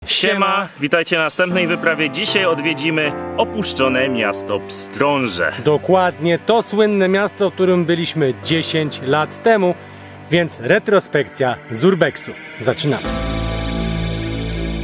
Siema, witajcie na następnej wyprawie. Dzisiaj odwiedzimy opuszczone miasto Pstrąże. Dokładnie to słynne miasto, w którym byliśmy 10 lat temu, więc retrospekcja z urbexu. Zaczynamy.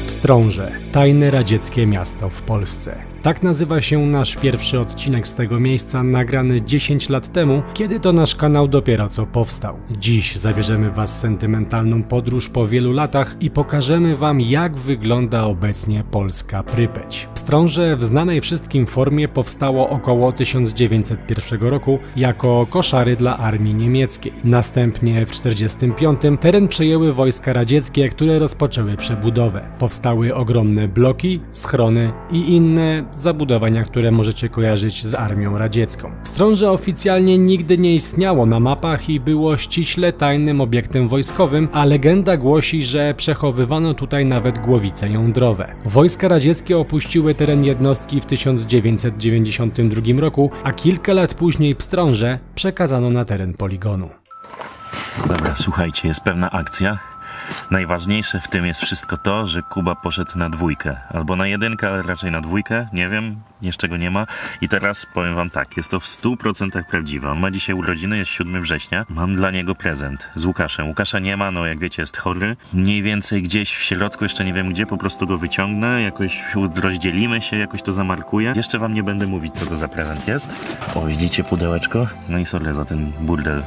Pstrąże, tajne radzieckie miasto w Polsce. Tak nazywa się nasz pierwszy odcinek z tego miejsca, nagrany 10 lat temu, kiedy to nasz kanał dopiero co powstał. Dziś zabierzemy Was w sentymentalną podróż po wielu latach i pokażemy Wam, jak wygląda obecnie polska Prypeć. Pstrąże w znanej wszystkim formie powstało około 1901 roku jako koszary dla armii niemieckiej. Następnie w 1945 teren przejęły wojska radzieckie, które rozpoczęły przebudowę. Powstały ogromne bloki, schrony i inne zabudowania, które możecie kojarzyć z armią radziecką. Pstrąże oficjalnie nigdy nie istniało na mapach i było ściśle tajnym obiektem wojskowym, a legenda głosi, że przechowywano tutaj nawet głowice jądrowe. Wojska radzieckie opuściły teren jednostki w 1992 roku, a kilka lat później Pstrąże przekazano na teren poligonu. Dobra, słuchajcie, jest pewna akcja. Najważniejsze w tym jest wszystko to, że Kuba poszedł na dwójkę. Albo na jedynkę, ale raczej na dwójkę. Nie wiem, jeszcze go nie ma. I teraz powiem wam tak, jest to w 100% prawdziwe. On ma dzisiaj urodziny, jest 7 września. Mam dla niego prezent z Łukaszem. Łukasza nie ma, no jak wiecie, jest chory. Mniej więcej gdzieś w środku, jeszcze nie wiem gdzie, po prostu go wyciągnę. Jakoś rozdzielimy się, jakoś to zamarkuję. Jeszcze wam nie będę mówić, co to za prezent jest. O, widzicie pudełeczko? No i sorry za ten burdel.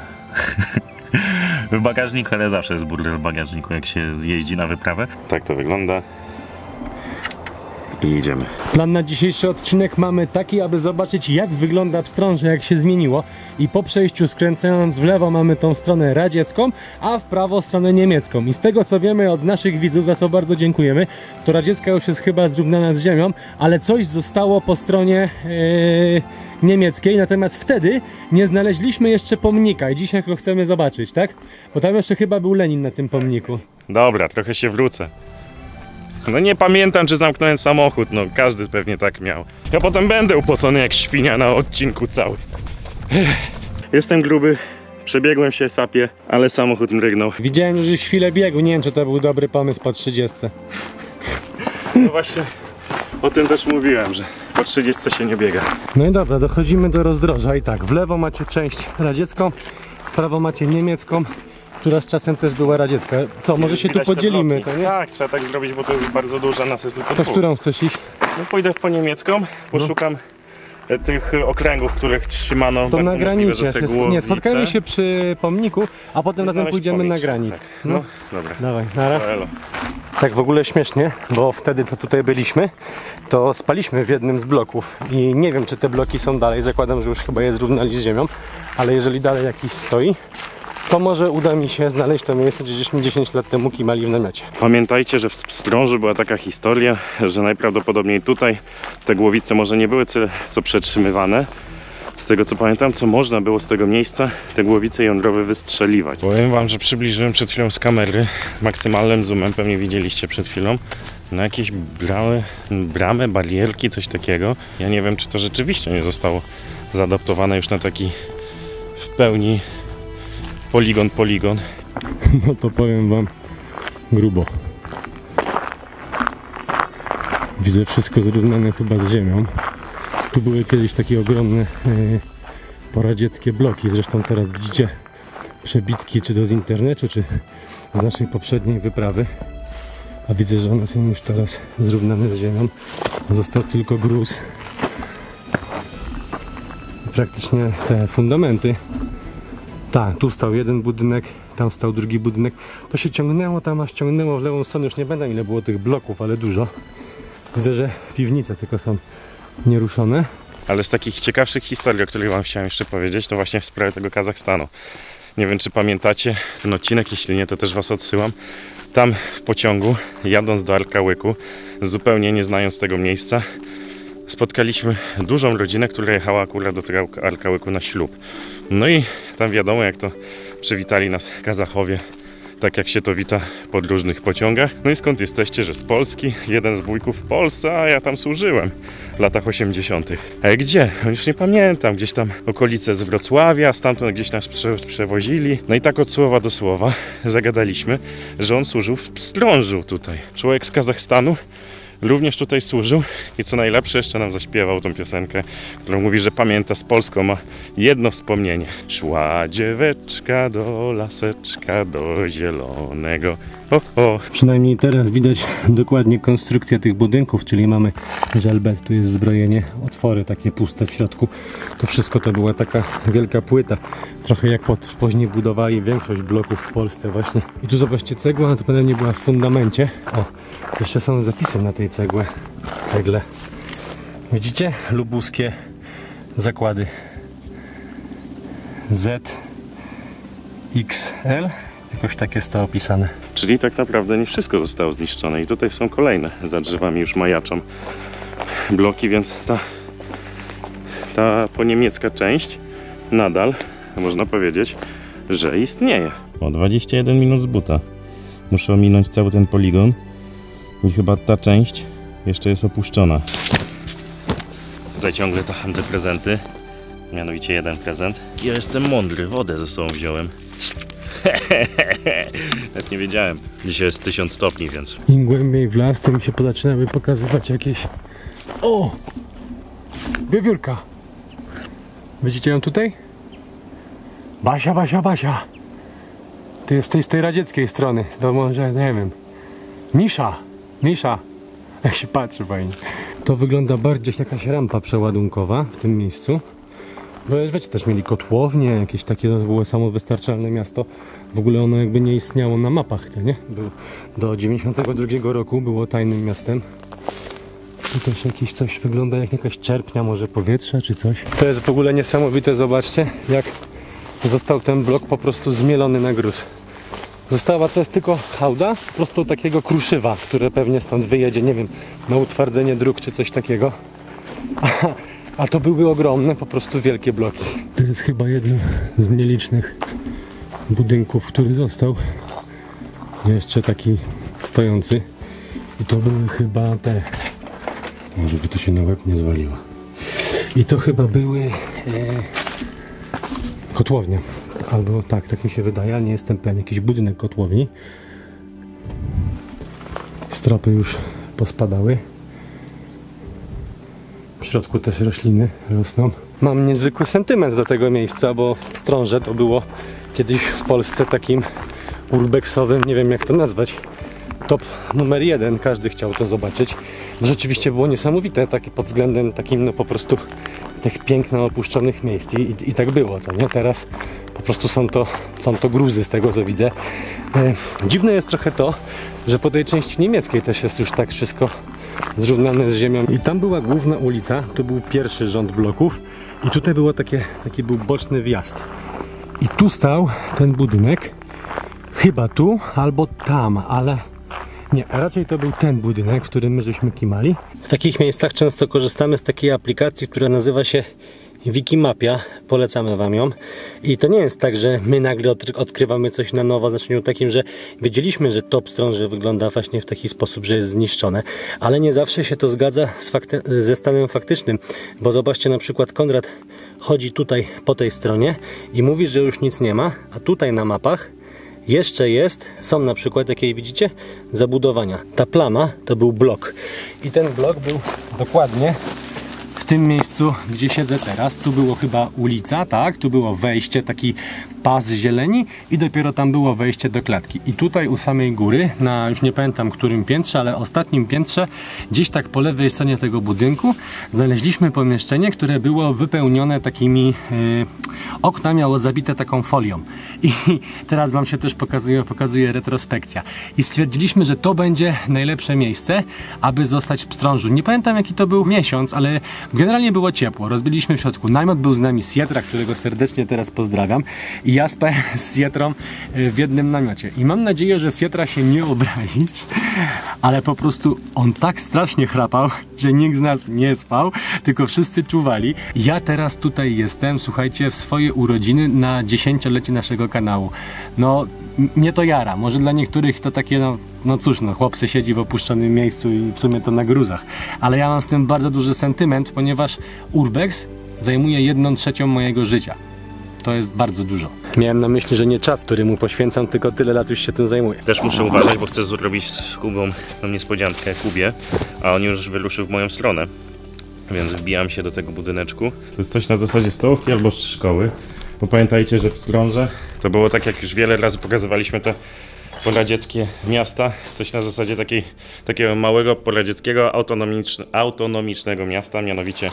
W bagażniku, ale zawsze jest burdel w bagażniku, jak się jeździ na wyprawę. Tak to wygląda. I idziemy. Plan na dzisiejszy odcinek mamy taki, aby zobaczyć, jak wygląda Pstrąże, jak się zmieniło. I po przejściu skręcając w lewo mamy tą stronę radziecką, a w prawo stronę niemiecką. I z tego co wiemy od naszych widzów, za co bardzo dziękujemy, to radziecka już jest chyba zrównana z ziemią, ale coś zostało po stronie niemieckiej, natomiast wtedy nie znaleźliśmy jeszcze pomnika i dzisiaj go chcemy zobaczyć, tak? Bo tam jeszcze chyba był Lenin na tym pomniku. Dobra, trochę się wrócę. No nie pamiętam, czy zamknąłem samochód, no każdy pewnie tak miał. Ja potem będę upocony jak świnia na odcinku cały. Jestem gruby, przebiegłem się, sapię, ale samochód mrygnął. Widziałem już chwilę biegu, nie wiem, czy to był dobry pomysł po 30. No właśnie, o tym też mówiłem, że po 30 się nie biega. No i dobra, dochodzimy do rozdroża i tak, w lewo macie część radziecką, w prawo macie niemiecką, która z czasem też była radziecka. Co, może się tu podzielimy, to nie? Tak, trzeba tak zrobić, bo to jest bardzo duża, nas jest tylko to w którą chcesz iść? No pójdę po niemiecką, poszukam tych okręgów, których trzymano. To na granicie. Nie, spotkajmy głowice. się przy pomniku, a potem razem pójdziemy na granicę. Tak. No, dobra. Dawaj, nara. Elo. Tak w ogóle śmiesznie, bo wtedy to tutaj byliśmy, to spaliśmy w jednym z bloków i nie wiem, czy te bloki są dalej, zakładam, że już chyba je zrównali z ziemią, ale jeżeli dalej jakiś stoi, to może uda mi się znaleźć to miejsce, gdzie żeśmy 10 lat temu kimali w namiocie. Pamiętajcie, że w Pstrąży była taka historia, że najprawdopodobniej tutaj te głowice może nie były tyle co przetrzymywane. Z tego co pamiętam, co można było z tego miejsca te głowice jądrowe wystrzeliwać. Powiem wam, że przybliżyłem przed chwilą z kamery maksymalnym zoomem, pewnie widzieliście przed chwilą, na jakieś bramy, barierki, coś takiego. Ja nie wiem, czy to rzeczywiście nie zostało zaadaptowane już na taki w pełni poligon. No to powiem wam grubo. Widzę wszystko zrównane chyba z ziemią. Tu były kiedyś takie ogromne poradzieckie bloki, zresztą teraz widzicie przebitki czy to z internetu, czy z naszej poprzedniej wyprawy. A widzę, że one są już teraz zrównane z ziemią. Został tylko gruz. Praktycznie te fundamenty. Tak, tu stał jeden budynek, tam stał drugi budynek. To się ciągnęło tam, aż ciągnęło w lewą stronę. Już nie będę ile było tych bloków, ale dużo. Widzę, że piwnice tylko są nieruszone. Ale z takich ciekawszych historii, o których wam chciałem jeszcze powiedzieć, to właśnie w sprawie tego Kazachstanu. Nie wiem, czy pamiętacie ten odcinek, jeśli nie, to też was odsyłam. Tam w pociągu, jadąc do Arkałyku, zupełnie nie znając tego miejsca, spotkaliśmy dużą rodzinę, która jechała akurat do tego Arkałyku na ślub. No i tam wiadomo, jak to przywitali nas Kazachowie tak jak się to wita po różnych pociągach. No i skąd jesteście, że z Polski? Jeden z wujków w Polsce, a ja tam służyłem w latach 80. Gdzie? Już nie pamiętam, gdzieś tam okolice z Wrocławia, stamtąd gdzieś nas przewozili. No i tak od słowa do słowa zagadaliśmy, że on służył w Pstrążu tutaj. Człowiek z Kazachstanu również tutaj służył i co najlepsze jeszcze nam zaśpiewał tą piosenkę, którą mówi, że pamięta z Polską, ma jedno wspomnienie. Szła dzieweczka do laseczka, do zielonego. Przynajmniej teraz widać dokładnie konstrukcję tych budynków, czyli mamy żelbet, tu jest zbrojenie, otwory takie puste w środku. To wszystko to była taka wielka płyta. Trochę jak później budowali większość bloków w Polsce właśnie. I tu zobaczcie, cegła to pewnie była w fundamencie. O, jeszcze są zapisy na tej cegle. Widzicie? Lubuskie zakłady ZXL. Jakoś tak jest to opisane. Czyli tak naprawdę nie wszystko zostało zniszczone i tutaj są kolejne, za drzewami już majaczą bloki, więc ta poniemiecka część nadal można powiedzieć, że istnieje. O, 21 minut z buta. Muszę ominąć cały ten poligon i chyba ta część jeszcze jest opuszczona. Tutaj ciągle to handel prezenty, mianowicie jeden prezent. Ja jestem mądry, wodę ze sobą wziąłem. Jak nie wiedziałem. Dzisiaj jest 1000 stopni, więc... Im głębiej w las, tym się zaczynały pokazywać jakieś... O! Wiewiórka! Widzicie ją tutaj? Basia, Basia, Basia! Ty jesteś z tej radzieckiej strony, to może, nie wiem... Misza! Jak się patrzy fajnie. To wygląda bardziej jak jakaś rampa przeładunkowa w tym miejscu. Bo wiecie, też mieli kotłownie, jakieś takie, to było samowystarczalne miasto. W ogóle ono jakby nie istniało na mapach, to nie? Do 92 roku było tajnym miastem. Tu też jakieś coś wygląda jak jakaś czerpnia może powietrza czy coś. To jest w ogóle niesamowite, zobaczcie, jak został ten blok po prostu zmielony na gruz. Została to jest tylko hałda, po prostu takiego kruszywa, które pewnie stąd wyjedzie, nie wiem, na utwardzenie dróg czy coś takiego. A to były ogromne, po prostu wielkie bloki. To jest chyba jeden z nielicznych budynków, który został jeszcze taki stojący. I to były chyba te... Może by to się na łeb nie zwaliło. I to chyba były kotłownie. Albo tak mi się wydaje, ale nie jestem pewien. Jakiś budynek kotłowni. Stropy już pospadały. W środku też rośliny rosną. Mam niezwykły sentyment do tego miejsca, bo Pstrąże to było kiedyś w Polsce takim urbexowym, nie wiem jak to nazwać, top numer 1. Każdy chciał to zobaczyć. Rzeczywiście było niesamowite, taki pod względem takim, no po prostu tych pięknych opuszczonych miejsc i tak było, co nie? Teraz po prostu są to gruzy z tego co widzę. Dziwne jest trochę to, że po tej części niemieckiej też jest już tak wszystko zrównane z ziemią. I tam była główna ulica, to był pierwszy rząd bloków i tutaj było taki był boczny wjazd. I tu stał ten budynek, chyba tu albo tam, ale nie, raczej to był ten budynek, w którym my żeśmy kimali. W takich miejscach często korzystamy z takiej aplikacji, która nazywa się Wikimapia, polecamy wam ją. I to nie jest tak, że my nagle odkrywamy coś na nowo, w znaczeniu takim, że wiedzieliśmy, że to Pstrąże wygląda właśnie w taki sposób, że jest zniszczone, ale nie zawsze się to zgadza ze stanem faktycznym, bo zobaczcie, na przykład Konrad chodzi tutaj po tej stronie i mówi, że już nic nie ma, a tutaj na mapach jeszcze są na przykład, jakie widzicie, zabudowania. Ta plama to był blok i ten blok był dokładnie w tym miejscu, gdzie siedzę teraz. Tu było chyba ulica, tak? Tu było wejście, taki pas zieleni i dopiero tam było wejście do klatki. I tutaj u samej góry, na już nie pamiętam którym piętrze, ale ostatnim piętrze, gdzieś tak po lewej stronie tego budynku znaleźliśmy pomieszczenie, które było wypełnione takimi okna miało zabite taką folią. I teraz wam się też pokazuje retrospekcja. I stwierdziliśmy, że to będzie najlepsze miejsce, aby zostać w Pstrążu. Nie pamiętam jaki to był miesiąc, ale generalnie było ciepło. Rozbiliśmy w środku namiot, był z nami Sietra, którego serdecznie teraz pozdrawiam. I ja spałem z Sietrą w jednym namiocie. I mam nadzieję, że Sietra się nie obrazisz, ale po prostu on tak strasznie chrapał, że nikt z nas nie spał, tylko wszyscy czuwali. Ja teraz tutaj jestem, słuchajcie, w swoje urodziny na 10-lecie naszego kanału. No, mnie to jara. Może dla niektórych to takie, no cóż, no chłop se siedzi w opuszczonym miejscu i w sumie to na gruzach. Ale ja mam z tym bardzo duży sentyment, ponieważ Urbex zajmuje 1/3 mojego życia. To jest bardzo dużo. Miałem na myśli, że nie czas, który mu poświęcam, tylko tyle lat już się tym zajmuję. Też muszę uważać, bo chcę zrobić z Kubą tą niespodziankę Kubie, a on już wyruszył w moją stronę. Więc wbijam się do tego budyneczku. To jest coś na zasadzie stołówki albo szkoły. Bo pamiętajcie, że w Wstrąże to było tak, jak już wiele razy pokazywaliśmy te poradzieckie miasta. Coś na zasadzie takiego małego poradzieckiego autonomicznego miasta. Mianowicie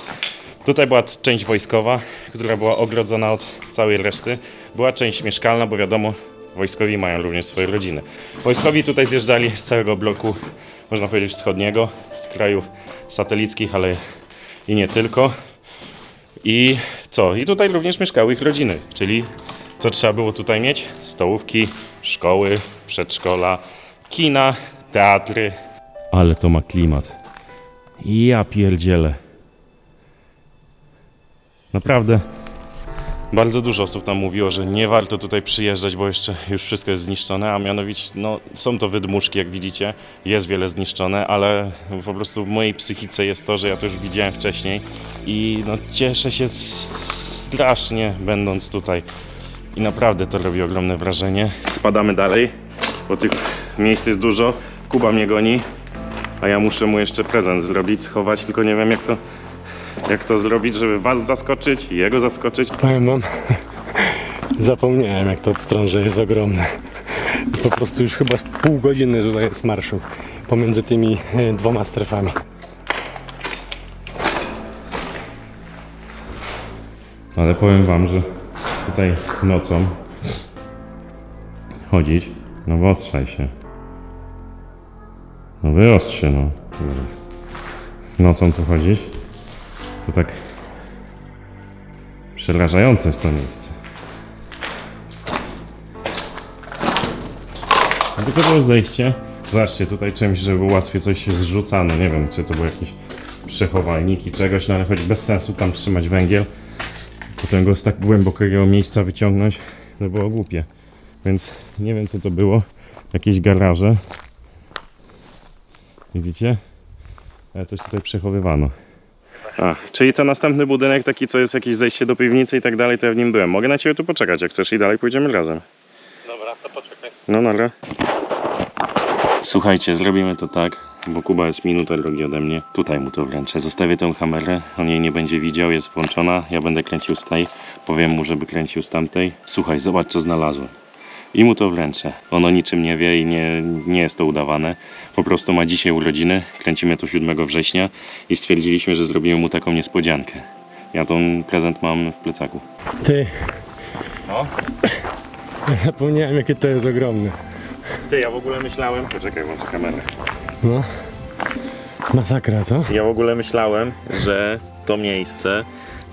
tutaj była część wojskowa, która była ogrodzona od całej reszty. Była część mieszkalna, bo wiadomo, wojskowi mają również swoje rodziny. Wojskowi tutaj zjeżdżali z całego bloku, można powiedzieć, wschodniego, z krajów satelickich, ale i nie tylko. I co? I tutaj również mieszkały ich rodziny, czyli co trzeba było tutaj mieć? Stołówki, szkoły, przedszkola, kina, teatry. Ale to ma klimat. Ja pierdzielę. Naprawdę. Bardzo dużo osób tam mówiło, że nie warto tutaj przyjeżdżać, bo jeszcze już wszystko jest zniszczone, a mianowicie, no, są to wydmuszki, jak widzicie, jest wiele zniszczone, ale po prostu w mojej psychice jest to, że ja to już widziałem wcześniej i no, cieszę się strasznie, będąc tutaj i naprawdę to robi ogromne wrażenie. Spadamy dalej, bo tych miejsc jest dużo, Kuba mnie goni, a ja muszę mu jeszcze prezent zrobić, schować, tylko nie wiem jak to zrobić, żeby was zaskoczyć i jego zaskoczyć. Powiem wam, zapomniałem, jak to w Wstrąże jest ogromne. Po prostu już chyba z pół godziny tutaj jest marszu pomiędzy tymi dwoma strefami. Ale powiem wam, że tutaj nocą chodzić, no wyostrzaj się. No wyostrz się, no. Nocą tu chodzić, to tak przerażające jest to miejsce. A tylko było zejście. Zobaczcie, tutaj czymś, żeby łatwiej coś się zrzucano. Nie wiem, czy to były jakieś przechowalniki czegoś, no ale choć bez sensu tam trzymać węgiel. Potem go z tak głębokiego miejsca wyciągnąć, to było głupie. Więc nie wiem, co to było. Jakieś garaże. Widzicie? Ale coś tutaj przechowywano. A, czyli to następny budynek, taki co jest jakieś zejście do piwnicy i tak dalej, to ja w nim byłem. Mogę na ciebie tu poczekać, jak chcesz, i dalej pójdziemy razem. Dobra, to poczekaj. No dobra. Słuchajcie, zrobimy to tak, bo Kuba jest minutę drogi ode mnie. Tutaj mu to wręczę. Zostawię tę kamerę, on jej nie będzie widział, jest włączona. Ja będę kręcił z tej, powiem mu, żeby kręcił z tamtej. Słuchaj, zobacz, co znalazłem. I mu to wręczę. On o niczym nie wie i nie jest to udawane. Po prostu ma dzisiaj urodziny, kręcimy to 7 września i stwierdziliśmy, że zrobimy mu taką niespodziankę. Ja ten prezent mam w plecaku. Ty, No? zapomniałem, jakie to jest ogromne. Ty, ja w ogóle myślałem... Poczekaj, włączę kamerę. No, masakra, co? Ja w ogóle myślałem, że to miejsce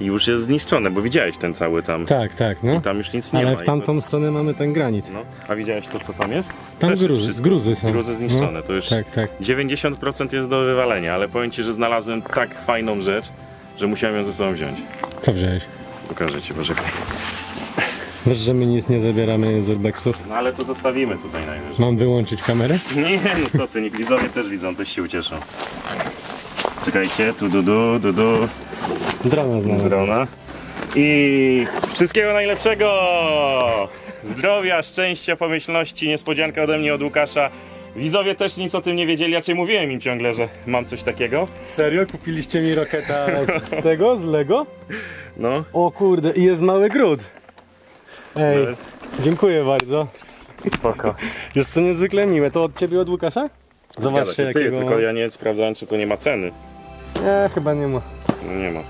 już jest zniszczone, bo widziałeś ten cały tam. Tak, tak, no. I tam już nic nie Ale ma. w tamtą stronę mamy ten granit. No, a widziałeś to, co tam jest? Tam Też jest gruzy, wszystko. gruzy są. Gruzy zniszczone, No, to już tak, tak. 90% jest do wywalenia, ale powiem ci, że znalazłem tak fajną rzecz, że musiałem ją ze sobą wziąć. Co wziąłeś? Pokażę ci, poczekaj. Wiesz, że my nic nie zabieramy z urbexów? No ale to zostawimy tutaj najwyżej. Mam wyłączyć kamerę? Nie, no co ty, niech widzowie też widzą, też się ucieszą. Czekajcie, tu Drona znalazłem. drona. I wszystkiego najlepszego! Zdrowia, szczęścia, pomyślności, niespodzianka ode mnie, od Łukasza. Widzowie też nic o tym nie wiedzieli, raczej mówiłem im ciągle, że mam coś takiego. Serio? Kupiliście mi roketa z tego? Z Lego? No. O kurde, i jest mały gród. Ej, Nawet. dziękuję bardzo. Spoko. Jest to niezwykle miłe. To od ciebie, od Łukasza? Zobaczcie, Ty, jakiego... tylko ja nie sprawdzałem, czy to nie ma ceny. Nie, chyba nie ma. No nie ma.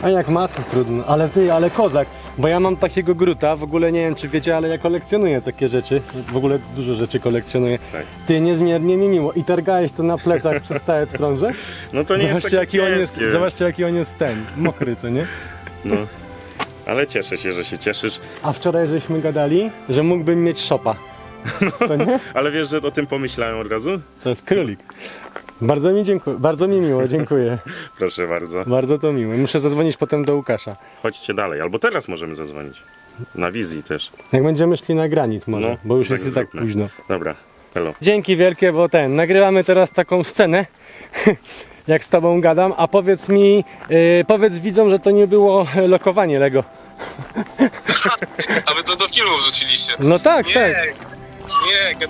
A jak ma, to trudno. Ale ty, ale kozak. Bo ja mam takiego gruta, w ogóle nie wiem, czy wiecie, ale ja kolekcjonuję takie rzeczy. W ogóle dużo rzeczy kolekcjonuję. Tak. Ty, niezmiernie mi miło. I targałeś to na plecach przez całe Wstrąże? No to nie Zobaczcie, jest jaki on jest, ciężkie. zobaczcie, jaki on jest mokry, co nie? No. Ale cieszę się, że się cieszysz. A wczoraj żeśmy gadali, że mógłbym mieć shopa. To nie? Ale wiesz, że o tym pomyślałem od razu? To jest królik. Bardzo mi dziękuję, bardzo mi miło, dziękuję. Proszę bardzo. Bardzo to miło. Muszę zadzwonić potem do Łukasza. Chodźcie dalej, albo teraz możemy zadzwonić. Na wizji też. Jak będziemy szli na granit może, No, bo już tak jest i tak zróbmy. późno. Dobra, hello. Dzięki wielkie, bo nagrywamy teraz taką scenę, jak z tobą gadam, a powiedz mi, powiedz widzom, że to nie było lokowanie Lego. A wy to do filmu wrzuciliście. No tak, Nie, tak. nie.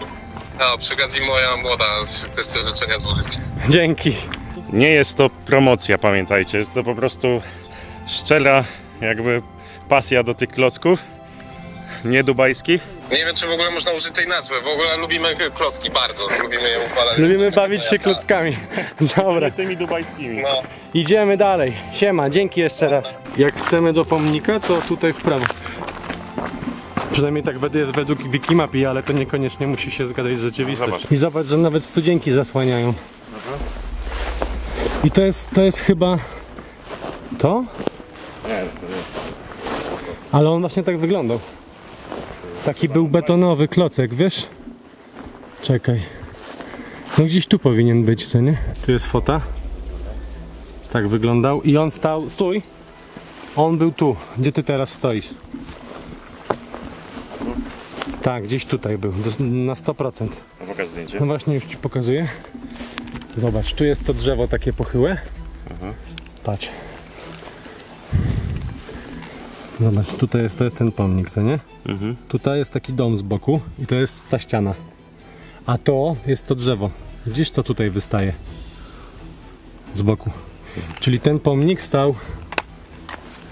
No, przy okazji moja młoda z kwestii leczenia złożyć. Dzięki. Nie jest to promocja, pamiętajcie, jest to po prostu szczera jakby pasja do tych klocków, nie dubajskich. Nie wiem, czy w ogóle można użyć tej nazwy. W ogóle lubimy klocki bardzo. Lubimy je układać. Lubimy bawić się klockami. Dobra, Tymi dubajskimi. No. idziemy dalej. Siema, dzięki jeszcze raz. Jak chcemy do pomnika, to tutaj w prawo. Przynajmniej tak jest według Wikimapy, ale to niekoniecznie musi się zgadzać z rzeczywistością. Zobacz. I zobacz, że nawet studzienki zasłaniają. I to jest chyba... To? Nie, to nie. Ale on właśnie tak wyglądał. Taki był betonowy klocek, wiesz? Czekaj. No gdzieś tu powinien być, co nie? Tu jest fota. Tak wyglądał. I on stał... Stój! On był tu. Gdzie ty teraz stoisz? Tak, gdzieś tutaj był. Na 100%. No pokaż zdjęcie. No właśnie, już ci pokazuję. Zobacz, tu jest to drzewo takie pochyłe. Patrz. Zobacz, tutaj jest, to jest ten pomnik, co nie? Tutaj jest taki dom z boku i to jest ta ściana. A to jest to drzewo. Gdzieś to tutaj wystaje. Z boku. Czyli ten pomnik stał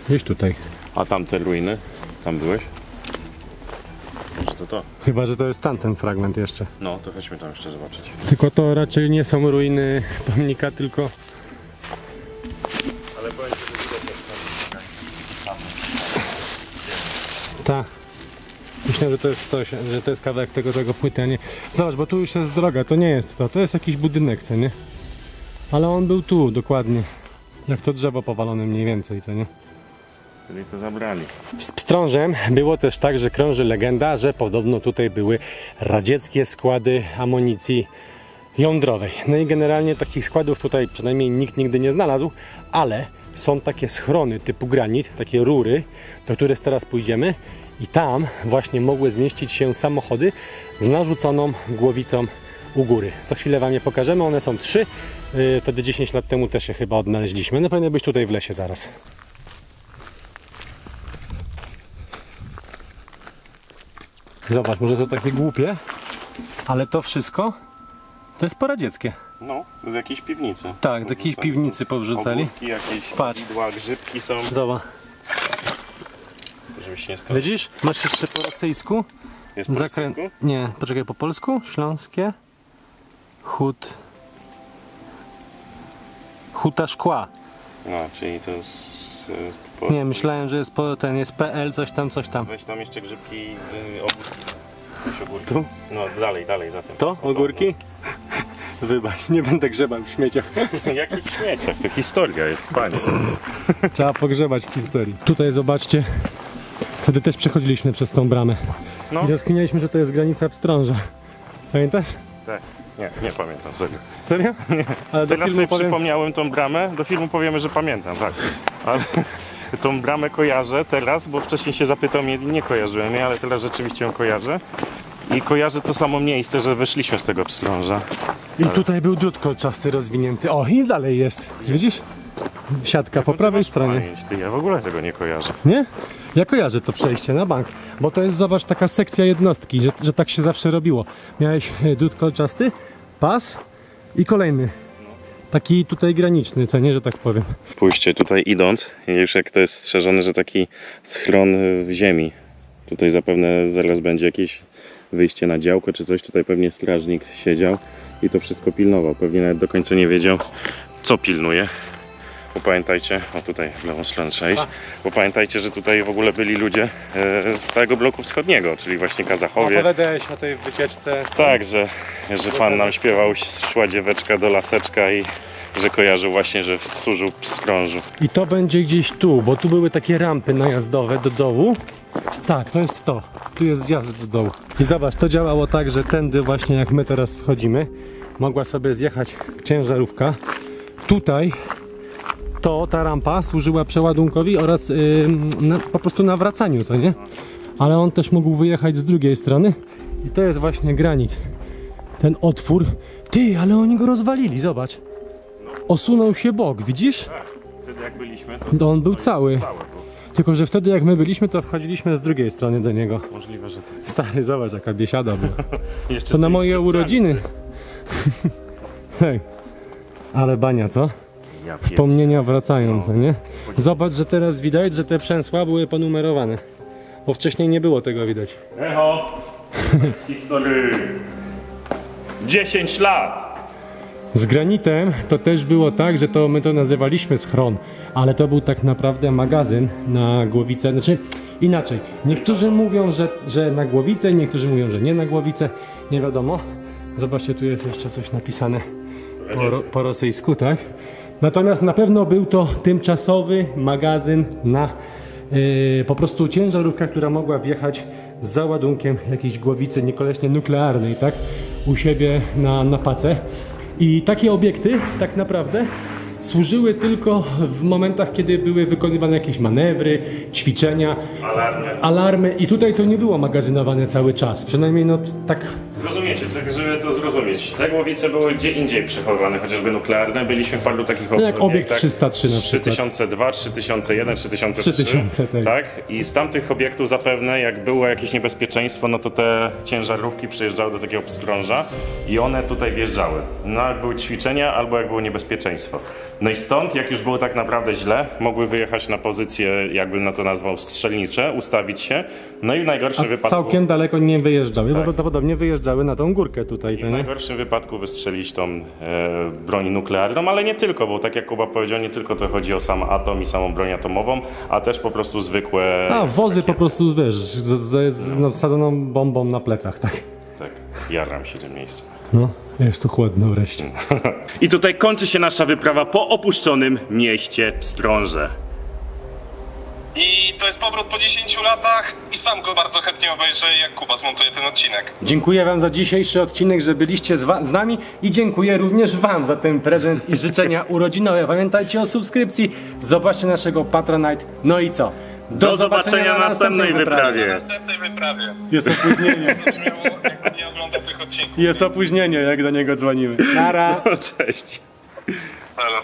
gdzieś tutaj. A tamte ruiny? Tam byłeś? Może to to? Chyba, że to jest tamten fragment jeszcze. No, to chodźmy tam jeszcze zobaczyć. Tylko to raczej nie są ruiny pomnika, tylko... Ale powiem, że widać Tak. Myślę, że to jest coś, że to jest kawałek tego płyty, a nie... Zobacz, bo tu już jest droga, to nie jest to. To jest jakiś budynek, co nie? Ale on był tu, dokładnie. Jak to drzewo powalone mniej więcej, co nie? Czyli to zabrali. Z Pstrążem było też tak, że krąży legenda, że podobno tutaj były radzieckie składy amunicji jądrowej. No i generalnie takich składów tutaj przynajmniej nikt nigdy nie znalazł, ale są takie schrony typu granit, takie rury, do których teraz pójdziemy i tam właśnie mogły zmieścić się samochody z narzuconą głowicą u góry. Za chwilę wam je pokażemy, one są 3, wtedy 10 lat temu też się chyba odnaleźliśmy. No powinny być tutaj w lesie zaraz. Zobacz, może to takie głupie, ale to wszystko to jest poradzieckie. No, z jakiejś piwnicy. Tak, do jakiejś piwnicy powrzucali. Ogórki, jakieś Patrz. widła, grzybki są, Zobacz, żeby się nie stało. widzisz? Masz jeszcze po rosyjsku? Jest po rosyjsku? Nie, poczekaj, po polsku? Śląskie? Huta szkła. No, czyli to jest... Nie, myślałem, że jest jest PL, coś tam. Weź tam jeszcze grzybki, ogórki. Tu? No, dalej za tym. To? Ogórki? Wybacz, nie będę grzebał w śmieciach. Jakich śmieciach? To historia jest, panie. Trzeba pogrzebać w historii. Tutaj zobaczcie, wtedy też przechodziliśmy przez tą bramę. No. I rozkminialiśmy, że to jest granica Pstrąża. Pamiętasz? Tak. Nie pamiętam, serio. Serio? Ale do Teraz filmu sobie powiem... przypomniałem tą bramę, do filmu powiemy, że pamiętam, tak. Ale tą bramę kojarzę teraz, bo wcześniej się zapytał mnie, nie kojarzyłem jej, ale teraz rzeczywiście ją kojarzę. I kojarzę to samo miejsce, że wyszliśmy z tego Pstrąża. I tutaj był drut kolczasty rozwinięty. O, i dalej jest. Widzisz? Siatka po prawej stronie. Pamięć, ty, ja w ogóle tego nie kojarzę. Nie? Ja kojarzę to przejście na bank, bo to jest, zobacz, taka sekcja jednostki, że tak się zawsze robiło. Miałeś drut kolczasty, pas i kolejny. Taki tutaj graniczny, co nie, że tak powiem. Spójrzcie, tutaj idąc, już jak to jest strzeżone, że taki schron w ziemi. Tutaj zapewne zaraz będzie jakieś wyjście na działko czy coś. Tutaj pewnie strażnik siedział i to wszystko pilnował. Pewnie nawet do końca nie wiedział, co pilnuje. Bo pamiętajcie, o tutaj w lewą stronę trzeba iść, bo pamiętajcie, że tutaj w ogóle byli ludzie z całego bloku wschodniego, czyli właśnie Kazachowie. Opowiadałeś o tej wycieczce. Tak, że pan nam śpiewał, szła dzieweczka do laseczka i że kojarzył właśnie, że służył w Pstrążu. I to będzie gdzieś tu, bo tu były takie rampy najazdowe do dołu Tak, to jest to. Tu jest zjazd do dołu. I zobacz, to działało tak, że tędy właśnie jak my teraz schodzimy, mogła sobie zjechać ciężarówka. Tutaj ta rampa służyła przeładunkowi oraz po prostu nawracaniu, co nie? Ale on też mógł wyjechać z drugiej strony. I to jest właśnie granit. Ten otwór. Ty, ale oni go rozwalili, zobacz. Osunął się bok, widzisz? Tak, wtedy jak byliśmy, To on był cały. był. Tylko że wtedy jak my byliśmy, to wchodziliśmy z drugiej strony do niego. Możliwe, że tak. Stary, zobacz jaka biesiada była. Jeszcze To na stoi moje przy urodziny. Hej. Ale bania, co? Ja Wspomnienia wracają, co nie? Zobacz, że teraz widać, że te przęsła były ponumerowane. Bo wcześniej nie było tego widać. Echo! Z historii. 10 lat! Z granitem to też było tak, że my to nazywaliśmy schron, ale to był tak naprawdę magazyn na Głowicę. Znaczy inaczej, niektórzy mówią, że na Głowicę, niektórzy mówią, że nie na Głowicę, nie wiadomo. Zobaczcie, tu jest jeszcze coś napisane po rosyjsku, tak? Natomiast na pewno był to tymczasowy magazyn na po prostu ciężarówka, która mogła wjechać z załadunkiem jakiejś głowicy niekoniecznie nuklearnej, tak? U siebie na pacę. I takie obiekty tak naprawdę służyły tylko w momentach, kiedy były wykonywane jakieś manewry, ćwiczenia, alarmy. I tutaj to nie było magazynowane cały czas. Przynajmniej no tak. Rozumiecie, tak, żeby to zrozumieć. Te głowice były gdzie indziej przechowywane, chociażby nuklearne. Byliśmy w paru takich No jak obiekt 303 na przykład. 3002, 3001, 3003. 3000, tak. Tak? I z tamtych obiektów zapewne, jak było jakieś niebezpieczeństwo, no to te ciężarówki przyjeżdżały do takiego pstrąża i one tutaj wjeżdżały. No jak były ćwiczenia, albo jak było niebezpieczeństwo. No i stąd, jak już było tak naprawdę źle, mogły wyjechać na pozycje, jakbym na to nazwał, strzelnicze, ustawić się. No i w najgorszym wypadku... Całkiem daleko nie wyjeżdżały, bo prawdopodobnie wyjeżdżały na tą górkę tutaj. W najgorszym wypadku wystrzelić tą broń nuklearną, ale nie tylko, bo tak jak Kuba powiedział, nie tylko to chodzi o sam atom i samą broń atomową, a też po prostu zwykłe... Wozy po prostu, wiesz, z wsadzoną bombą na plecach, tak? Tak, jaram się tym miejscem. No, jest tu chłodno wreszcie. I tutaj kończy się nasza wyprawa po opuszczonym mieście Pstrąże. I to jest powrót po 10 latach i sam go bardzo chętnie obejrzę, jak Kuba zmontuje ten odcinek. Dziękuję wam za dzisiejszy odcinek, że byliście z nami i dziękuję również wam za ten prezent i życzenia urodzinowe. Pamiętajcie o subskrypcji, zobaczcie naszego Patronite. No i co? Do zobaczenia na następnej wyprawie. Na następnej wyprawie. Jest opóźnienie. Zabrzmiało, jakby nie oglądał tych odcinków. Jest opóźnienie, jak do niego dzwonimy. Nara. Cześć. Halo.